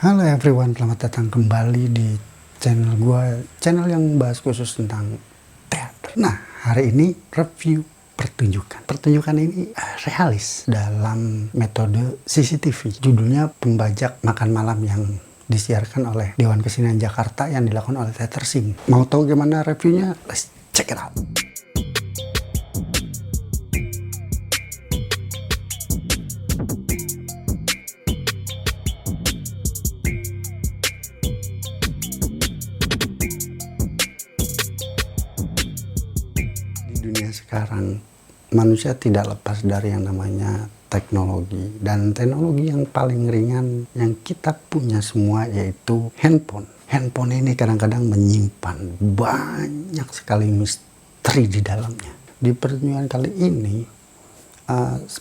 Halo everyone, selamat datang kembali di channel gua, channel yang bahas khusus tentang teater. Nah, hari ini review pertunjukan. Pertunjukan ini realis dalam metode CCTV. Judulnya Pembajak Makan Malam yang disiarkan oleh Dewan Kesenian Jakarta yang dilakukan oleh Teater Sim. Mau tahu gimana reviewnya? Let's check it out. Dunia sekarang manusia tidak lepas dari yang namanya teknologi, dan teknologi yang paling ringan yang kita punya semua yaitu handphone. Handphone ini kadang-kadang menyimpan banyak sekali misteri di dalamnya. Di pertunjukan kali ini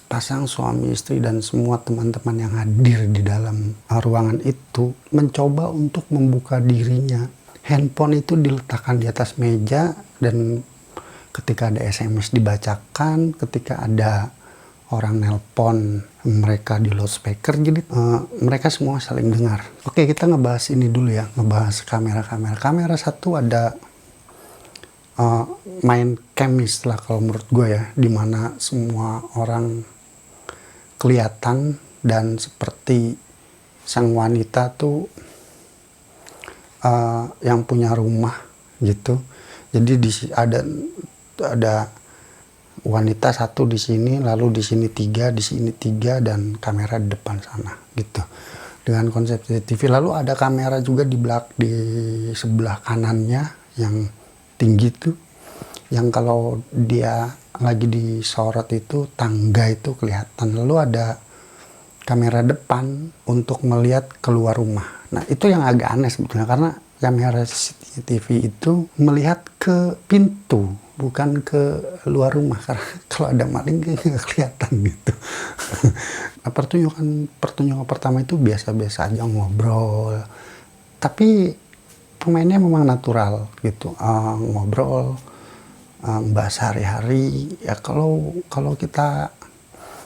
pasang suami istri dan semua teman-teman yang hadir di dalam ruangan itu mencoba untuk membuka dirinya. Handphone itu diletakkan di atas meja, dan ketika ada SMS dibacakan, ketika ada orang nelpon, mereka di loudspeaker, jadi mereka semua saling dengar. Oke, kita ngebahas ini dulu ya, ngebahas kamera-kamera. Kamera satu ada main chemist lah kalau menurut gue ya, dimana semua orang kelihatan dan seperti sang wanita tuh yang punya rumah gitu. Jadi ada wanita satu di sini, lalu di sini tiga, dan kamera di depan sana gitu. Dengan konsep CCTV, lalu ada kamera juga di sebelah kanannya yang tinggi tuh, yang kalau dia lagi disorot itu tangga itu kelihatan. Lalu ada kamera depan untuk melihat keluar rumah. Nah, itu yang agak aneh sebetulnya, karena kamera CCTV itu melihat ke pintu, bukan ke luar rumah, karena kalau ada maling nggak kelihatan gitu. Pertunjukan pertama itu biasa-biasa aja, ngobrol, tapi pemainnya memang natural gitu, ngobrol, bahas hari-hari ya. Kalau kita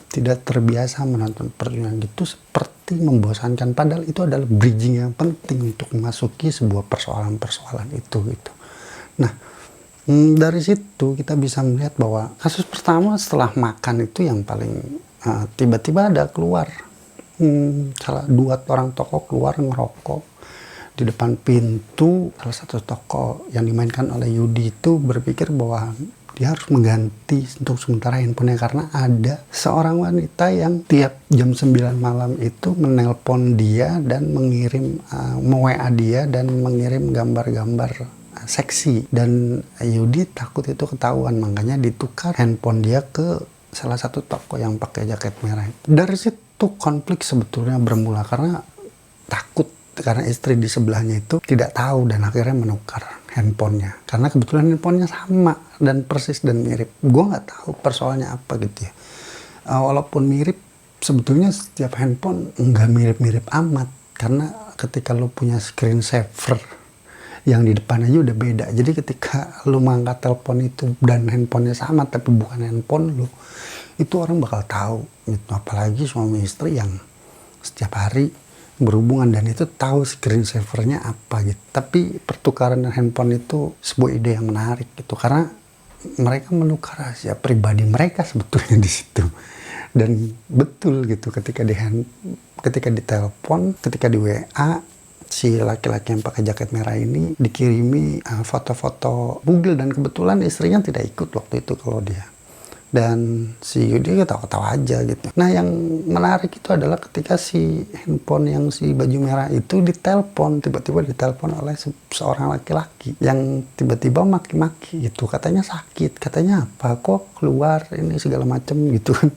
tidak terbiasa menonton pertunjukan gitu, seperti membosankan, padahal itu adalah bridging yang penting untuk memasuki sebuah persoalan-persoalan itu gitu. Nah, dari situ kita bisa melihat bahwa kasus pertama setelah makan itu yang paling tiba-tiba ada keluar salah dua orang tokoh keluar ngerokok di depan pintu. Salah satu tokoh yang dimainkan oleh Yudi itu berpikir bahwa dia harus mengganti untuk sementara handphonenya, karena ada seorang wanita yang tiap jam 9 malam itu menelpon dia dan mengirim WA dia dan mengirim gambar-gambar seksi, dan Yudi takut itu ketahuan, makanya ditukar handphone dia ke salah satu toko yang pakai jaket merah. Dari situ konflik sebetulnya bermula, karena takut karena istri di sebelahnya itu tidak tahu, dan akhirnya menukar handphonenya karena kebetulan handphonenya sama dan persis dan mirip. Gue nggak tahu persoalannya apa gitu ya. Walaupun mirip, sebetulnya setiap handphone nggak mirip-mirip amat, karena ketika lo punya screen saver yang di depan aja udah beda. Jadi ketika lu mengangkat telepon itu dan handphonenya sama tapi bukan handphone lu, itu orang bakal tahu gitu. Apalagi suami istri yang setiap hari berhubungan dan itu tahu screen savernya apa gitu. Tapi pertukaran handphone itu sebuah ide yang menarik gitu, karena mereka menukar rahasia pribadi mereka sebetulnya di situ. Dan betul gitu, ketika ditelepon, ketika di WA, si laki-laki yang pakai jaket merah ini dikirimi foto-foto bugil, dan kebetulan istrinya tidak ikut waktu itu kalau dia. Dan si Yudi ketawa-ketawa aja gitu. Nah, yang menarik itu adalah ketika si handphone yang si baju merah itu tiba-tiba ditelepon oleh seorang laki-laki yang tiba-tiba maki-maki gitu. Katanya sakit, katanya apa, kok keluar ini segala macem gitu kan.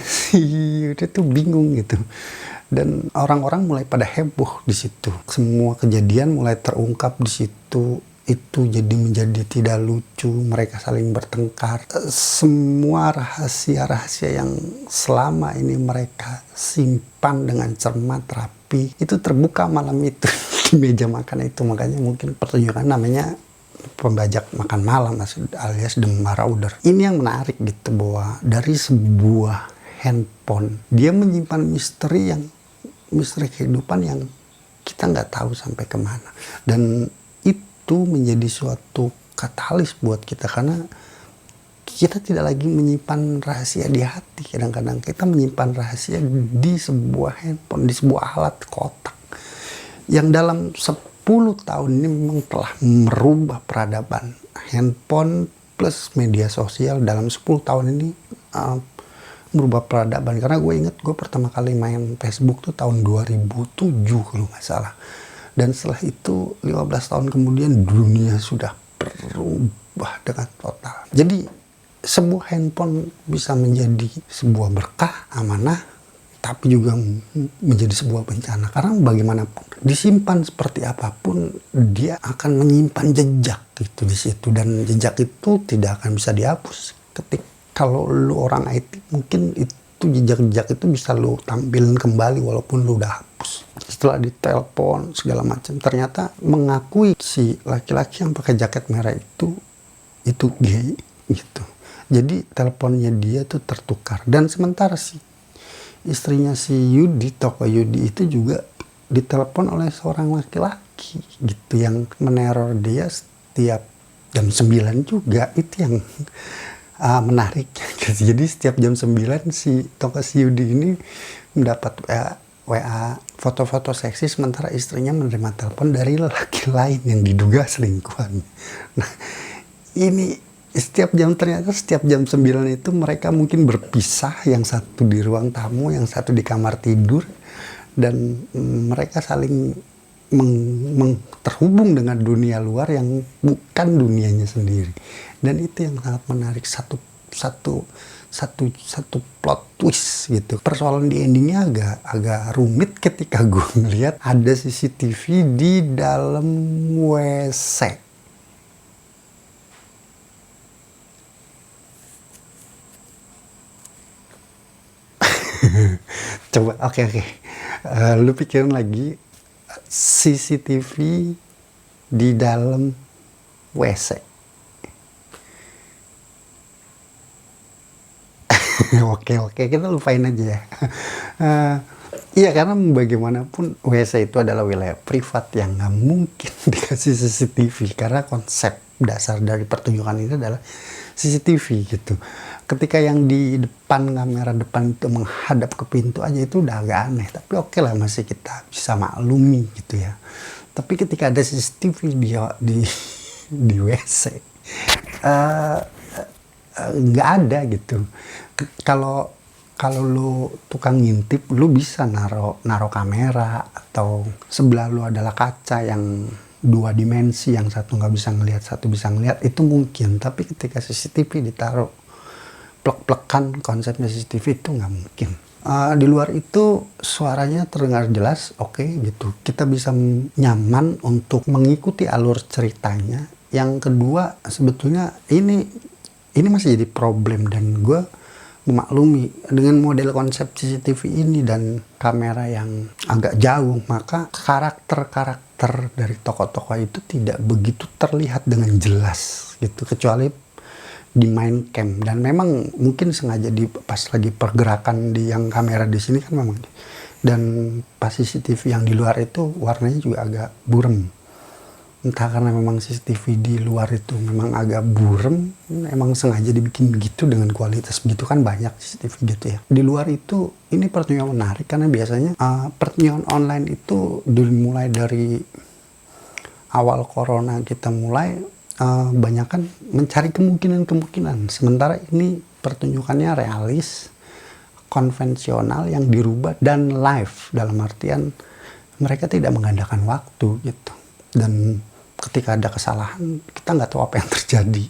Si Yudi tuh bingung gitu. Dan orang-orang mulai pada heboh di situ. Semua kejadian mulai terungkap di situ. Itu menjadi tidak lucu, mereka saling bertengkar. Semua rahasia-rahasia yang selama ini mereka simpan dengan cermat, rapi, itu terbuka malam itu di meja makan itu. Makanya mungkin pertunjukan namanya Pembajak Makan Malam alias The Marauder. Ini yang menarik gitu, bahwa dari sebuah handphone dia menyimpan misteri kehidupan yang kita nggak tahu sampai kemana. Dan itu menjadi suatu katalis buat kita, karena kita tidak lagi menyimpan rahasia di hati. Kadang-kadang kita menyimpan rahasia di sebuah handphone, di sebuah alat kotak yang dalam 10 tahun ini memang telah merubah peradaban. Handphone plus media sosial dalam 10 tahun ini merubah peradaban. Karena gue inget gue pertama kali main Facebook tuh tahun 2007 kalau nggak salah. Dan setelah itu 15 tahun kemudian dunia sudah berubah dengan total. Jadi sebuah handphone bisa menjadi sebuah berkah, amanah, tapi juga menjadi sebuah bencana. Karena bagaimanapun disimpan seperti apapun, dia akan menyimpan jejak gitu di situ, dan jejak itu tidak akan bisa dihapus. Kalau lu orang IT, mungkin itu jejak-jejak itu bisa lu tampilin kembali walaupun lu udah hapus. Setelah ditelepon segala macam, ternyata mengakui si laki-laki yang pakai jaket merah itu gay gitu. Jadi teleponnya dia tuh tertukar. Dan sementara si istrinya si Yudi, tokoh Yudi itu juga ditelepon oleh seorang laki-laki gitu yang meneror dia setiap jam 9 juga. Itu yang menarik. Jadi setiap jam 9 si tokoh si Yudi ini mendapat WA foto-foto seksi, sementara istrinya menerima telepon dari laki lain yang diduga selingkuhan. Nah, ternyata setiap jam 9 itu mereka mungkin berpisah, yang satu di ruang tamu, yang satu di kamar tidur, dan mereka saling terhubung dengan dunia luar yang bukan dunianya sendiri. Dan itu yang sangat menarik, satu plot twist gitu. Persoalan di endingnya agak rumit ketika gue ngeliat ada CCTV di dalam WC. Coba, oke. Lu pikirin lagi, CCTV di dalam WC. Oke, kita lupain aja ya. Iya, karena bagaimanapun WC itu adalah wilayah privat yang nggak mungkin dikasih CCTV, karena konsep dasar dari pertunjukan ini adalah CCTV gitu. Ketika yang di depan, kamera depan itu menghadap ke pintu aja itu udah agak aneh, tapi oke lah, masih kita bisa maklumi gitu ya. Tapi ketika ada CCTV di WC, nggak ada gitu. Kalau lu tukang ngintip, lu bisa naro kamera, atau sebelah lu adalah kaca yang 2 dimensi, yang satu nggak bisa ngelihat, satu bisa ngelihat, itu mungkin. Tapi ketika CCTV ditaruh plek-plekan, konsepnya CCTV itu nggak mungkin. Di luar itu suaranya terdengar jelas, oke gitu. Kita bisa nyaman untuk mengikuti alur ceritanya. Yang kedua, sebetulnya ini masih jadi problem, dan gue memaklumi dengan model konsep CCTV ini dan kamera yang agak jauh, maka karakter dari tokoh-tokoh itu tidak begitu terlihat dengan jelas gitu, kecuali di main cam. Dan memang mungkin sengaja pas lagi pergerakan di yang kamera di sini kan memang, dan pas CCTV yang di luar itu warnanya juga agak burem. Entah karena memang CCTV di luar itu memang agak burem, emang sengaja dibikin begitu dengan kualitas begitu, kan banyak CCTV gitu ya. Di luar itu ini pertunjukan menarik karena biasanya pertunjukan online itu dimulai dari awal corona kita mulai banyak kan mencari kemungkinan. Sementara ini pertunjukannya realis, konvensional yang dirubah, dan live, dalam artian mereka tidak mengandalkan waktu gitu. Dan ketika ada kesalahan, kita nggak tahu apa yang terjadi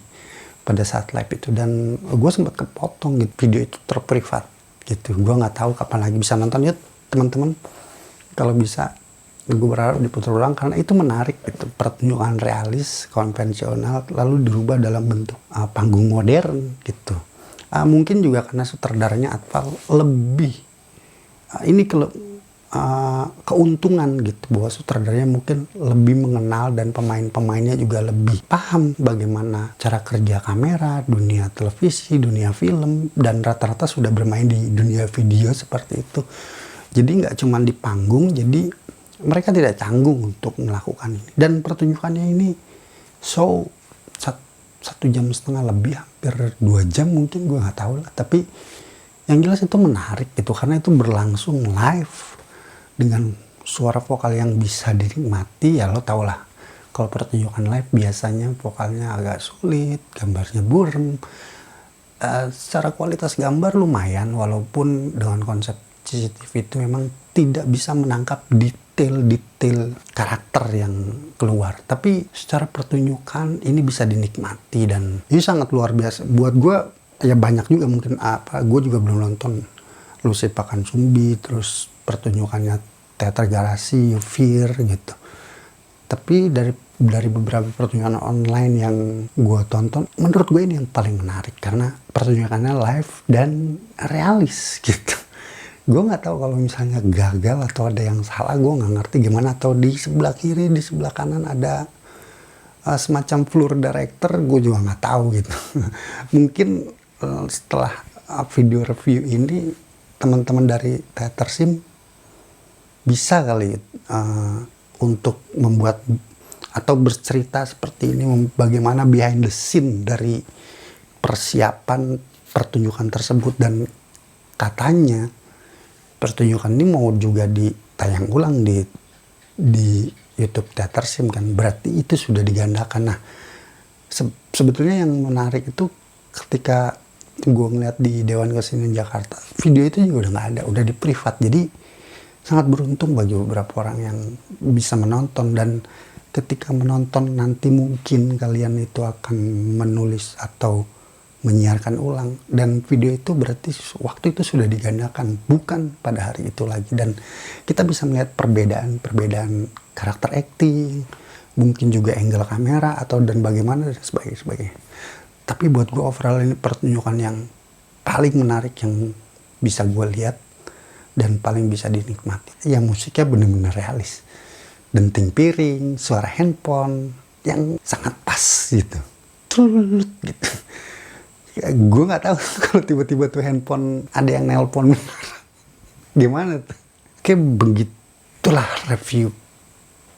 pada saat live itu. Dan gue sempat kepotong gitu, video itu terprivat gitu. Gue nggak tahu kapan lagi bisa nonton. Yuk teman-teman, kalau bisa gue berharap diputar ulang, karena itu menarik gitu. Pertunjukan realis, konvensional, lalu dirubah dalam bentuk panggung modern gitu. Mungkin juga karena sutradaranya Atfal lebih keuntungan gitu, bahwa sutradaranya mungkin lebih mengenal, dan pemain-pemainnya juga lebih paham bagaimana cara kerja kamera, dunia televisi, dunia film, dan rata-rata sudah bermain di dunia video seperti itu. Jadi nggak cuma di panggung, jadi mereka tidak canggung untuk melakukan ini. Dan pertunjukannya ini show 1,5 jam lebih, hampir 2 jam mungkin, gue nggak tahu lah. Tapi yang jelas itu menarik gitu, karena itu berlangsung live dengan suara vokal yang bisa dinikmati. Ya lo tau lah, kalau pertunjukan live biasanya vokalnya agak sulit, gambarnya buram. Secara kualitas gambar lumayan, walaupun dengan konsep CCTV itu memang tidak bisa menangkap detail-detail karakter yang keluar. Tapi secara pertunjukan ini bisa dinikmati dan ini sangat luar biasa. Buat gue, ya banyak juga mungkin gue juga belum nonton Lucid Pakansumbi, terus pertunjukannya Teater Garasi, Fear gitu. Tapi dari beberapa pertunjukan online yang gue tonton, menurut gue ini yang paling menarik karena pertunjukannya live dan realis gitu. Gue nggak tahu kalau misalnya gagal atau ada yang salah, gue nggak ngerti gimana. Atau di sebelah kiri, di sebelah kanan ada semacam floor director, gue juga nggak tahu gitu. Mungkin setelah video review ini, teman-teman dari Teater Sim bisa kali untuk membuat atau bercerita seperti ini, bagaimana behind the scene dari persiapan pertunjukan tersebut. Dan katanya pertunjukan ini mau juga ditayang ulang di YouTube Teater Sim kan, berarti itu sudah digandakan. Nah, sebetulnya yang menarik itu ketika gue ngeliat di Dewan Kesenian Jakarta, video itu juga udah nggak ada, udah di privat. Jadi sangat beruntung bagi beberapa orang yang bisa menonton. Dan ketika menonton nanti mungkin kalian itu akan menulis atau menyiarkan ulang, dan video itu berarti waktu itu sudah digandakan, bukan pada hari itu lagi. Dan kita bisa melihat perbedaan karakter acting, mungkin juga angle kamera atau dan bagaimana dan sebagainya. Tapi buat gue overall ini pertunjukan yang paling menarik yang bisa gue lihat dan paling bisa dinikmati. Ya musiknya benar-benar realis, denting piring, suara handphone yang sangat pas gitu, trulut gitu. Ya, gue nggak tahu kalau tiba-tiba tuh handphone ada yang nelpon gimana tuh. Kayak begitulah review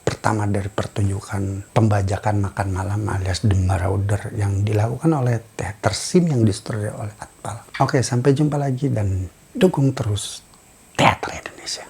pertama dari pertunjukan pembajakan makan malam alias The Marauder yang dilakukan oleh Teater Sim yang disutradarai oleh Atpal. Oke, sampai jumpa lagi dan dukung terus Teater Indonesia.